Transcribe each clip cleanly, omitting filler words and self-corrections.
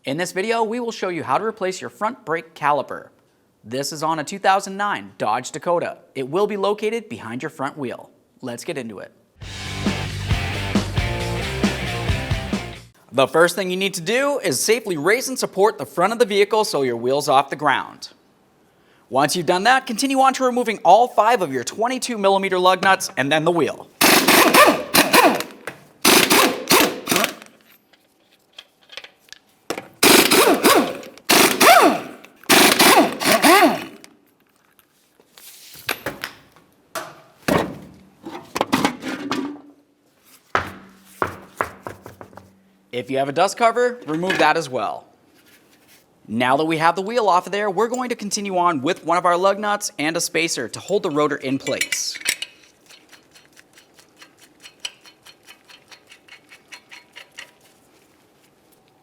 In this video, we will show you how to replace your front brake caliper. This is on a 2009 Dodge Dakota. It will be located behind your front wheel. Let's get into it. The first thing you need to do is safely raise and support the front of the vehicle so your wheel's off the ground. Once you've done that, continue on to removing all 5 of your 22mm lug nuts and then the wheel. If you have a dust cover, remove that as well. Now that we have the wheel off of there, we're going to continue on with one of our lug nuts and a spacer to hold the rotor in place.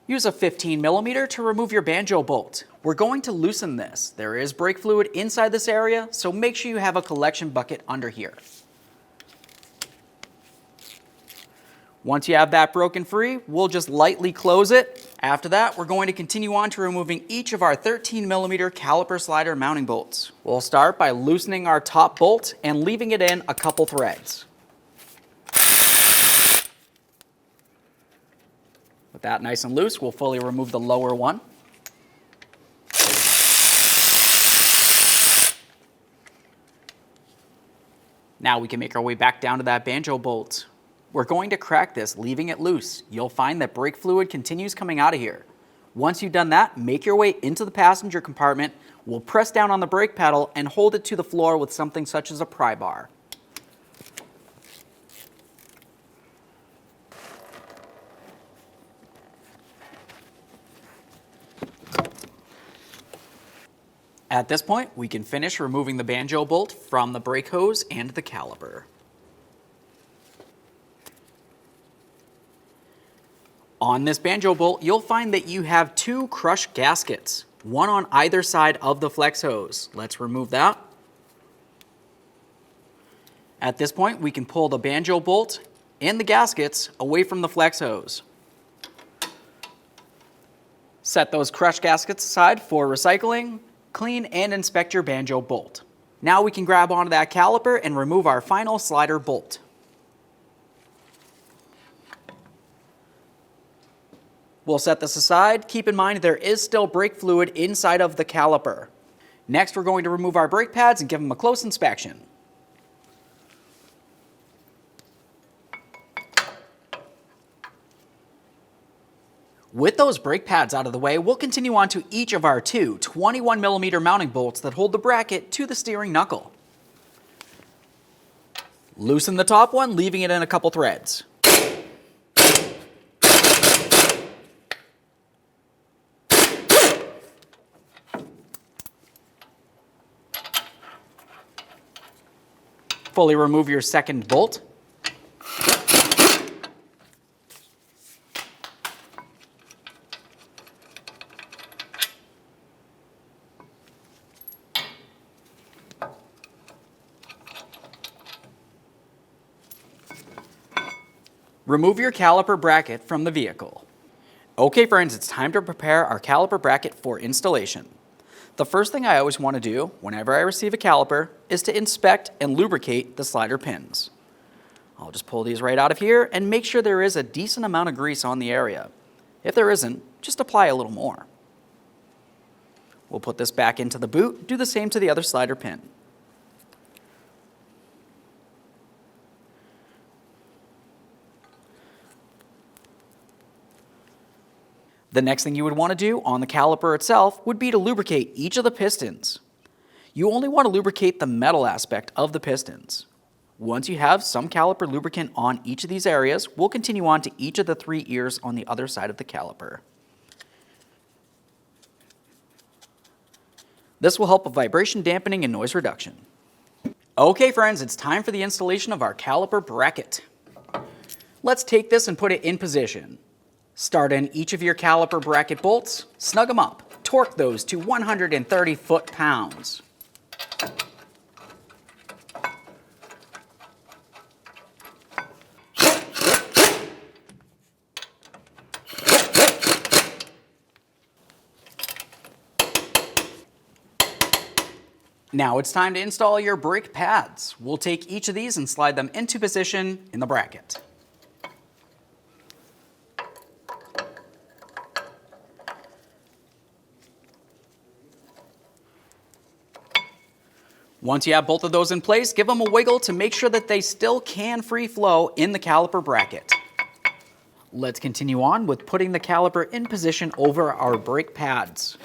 Use a 15mm to remove your banjo bolt. We're going to loosen this. There is brake fluid inside this area, so make sure you have a collection bucket under here. Once you have that broken free, we'll just lightly close it. After that, we're going to continue on to removing each of our 13mm caliper slider mounting bolts. We'll start by loosening our top bolt and leaving it in a couple threads. With that nice and loose, we'll fully remove the lower one. Now we can make our way back down to that banjo bolt. We're going to crack this, leaving it loose. You'll find that brake fluid continues coming out of here. Once you've done that, make your way into the passenger compartment. We'll press down on the brake pedal and hold it to the floor with something such as a pry bar. At this point, we can finish removing the banjo bolt from the brake hose and the caliper. On this banjo bolt, you'll find that you have 2 crush gaskets, one on either side of the flex hose. Let's remove that. At this point, we can pull the banjo bolt and the gaskets away from the flex hose. Set those crush gaskets aside for recycling. Clean and inspect your banjo bolt. Now we can grab onto that caliper and remove our final slider bolt. We'll set this aside. Keep in mind there is still brake fluid inside of the caliper. Next, we're going to remove our brake pads and give them a close inspection. With those brake pads out of the way, we'll continue on to each of our 2 21mm mounting bolts that hold the bracket to the steering knuckle. Loosen the top one, leaving it in a couple threads. Fully remove your second bolt. Remove your caliper bracket from the vehicle. Okay friends, it's time to prepare our caliper bracket for installation. The first thing I always want to do whenever I receive a caliper is to inspect and lubricate the slider pins. I'll just pull these right out of here and make sure there is a decent amount of grease on the area. If there isn't, just apply a little more. We'll put this back into the boot, do the same to the other slider pin. The next thing you would want to do on the caliper itself would be to lubricate each of the pistons. You only want to lubricate the metal aspect of the pistons. Once you have some caliper lubricant on each of these areas, we'll continue on to each of the 3 ears on the other side of the caliper. This will help with vibration dampening and noise reduction. Okay friends, it's time for the installation of our caliper bracket. Let's take this and put it in position. Start in each of your caliper bracket bolts, snug them up, torque those to 130 foot-pounds. Now it's time to install your brake pads. We'll take each of these and slide them into position in the bracket. Once you have both of those in place, give them a wiggle to make sure that they still can free flow in the caliper bracket. Let's continue on with putting the caliper in position over our brake pads.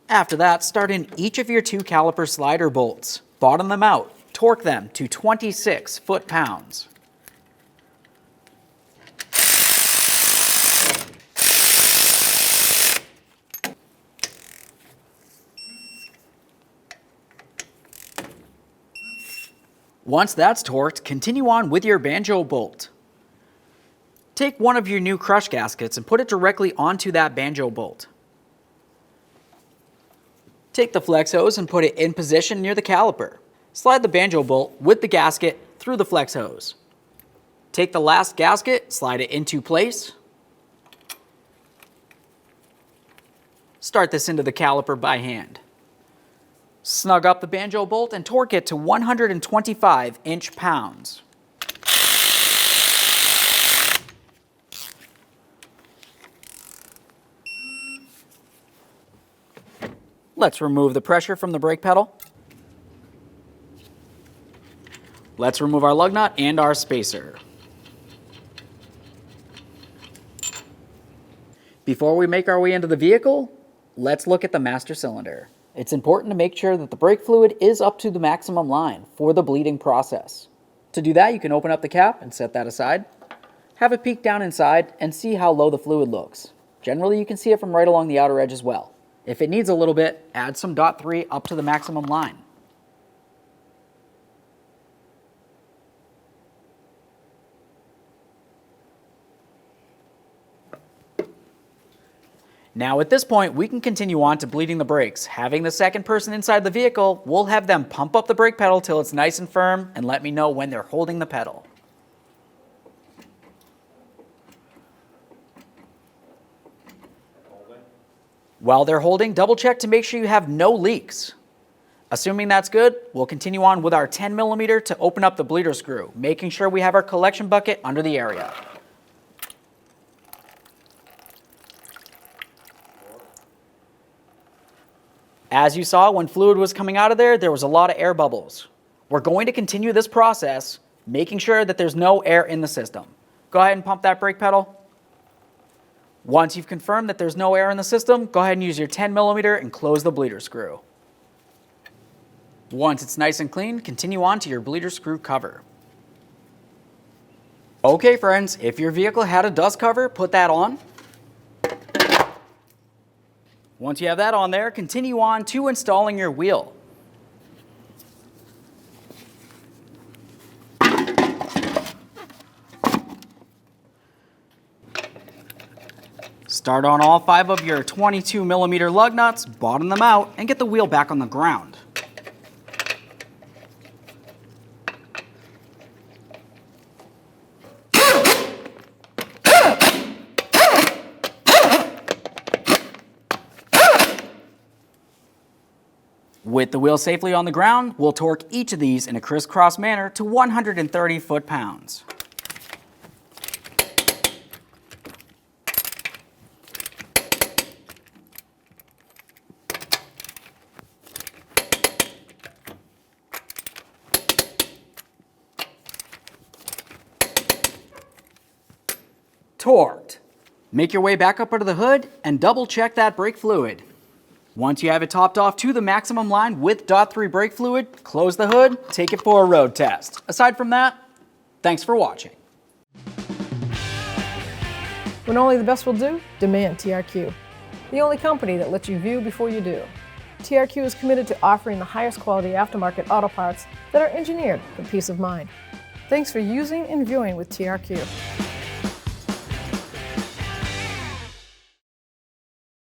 After that, start in each of your 2 caliper slider bolts. Bottom them out. Torque them to 26 foot-pounds. Once that's torqued, continue on with your banjo bolt. Take one of your new crush gaskets and put it directly onto that banjo bolt. Take the flex hose and put it in position near the caliper. Slide the banjo bolt with the gasket through the flex hose. Take the last gasket, slide it into place. Start this into the caliper by hand. Snug up the banjo bolt and torque it to 125 inch-pounds. Let's remove the pressure from the brake pedal. Let's remove our lug nut and our spacer. Before we make our way into the vehicle, let's look at the master cylinder. It's important to make sure that the brake fluid is up to the maximum line for the bleeding process. To do that, you can open up the cap and set that aside. Have a peek down inside and see how low the fluid looks. Generally, you can see it from right along the outer edge as well. If it needs a little bit, add some .3 up to the maximum line. Now at this point, we can continue on to bleeding the brakes. Having the second person inside the vehicle, we'll have them pump up the brake pedal till it's nice and firm and let me know when they're holding the pedal. While they're holding, double check to make sure you have no leaks. Assuming that's good, we'll continue on with our 10mm to open up the bleeder screw, making sure we have our collection bucket under the area. As you saw, when fluid was coming out of there was a lot of air bubbles. We're going to continue this process, making sure that there's no air in the system. Go ahead and pump that brake pedal. Once you've confirmed that there's no air in the system, go ahead and use your 10mm and close the bleeder screw. Once it's nice and clean, continue on to your bleeder screw cover. Okay friends, if your vehicle had a dust cover, put that on. Once you have that on there, continue on to installing your wheel. Start on all 5 of your 22mm lug nuts, bottom them out, and get the wheel back on the ground. With the wheel safely on the ground, we'll torque each of these in a crisscross manner to 130 foot-pounds. Torqued. Make your way back up under the hood and double check that brake fluid. Once you have it topped off to the maximum line with .3 brake fluid, close the hood, take it for a road test. Aside from that, thanks for watching. When only the best will do, demand TRQ. The only company that lets you view before you do. TRQ is committed to offering the highest quality aftermarket auto parts that are engineered for peace of mind. Thanks for using and viewing with TRQ.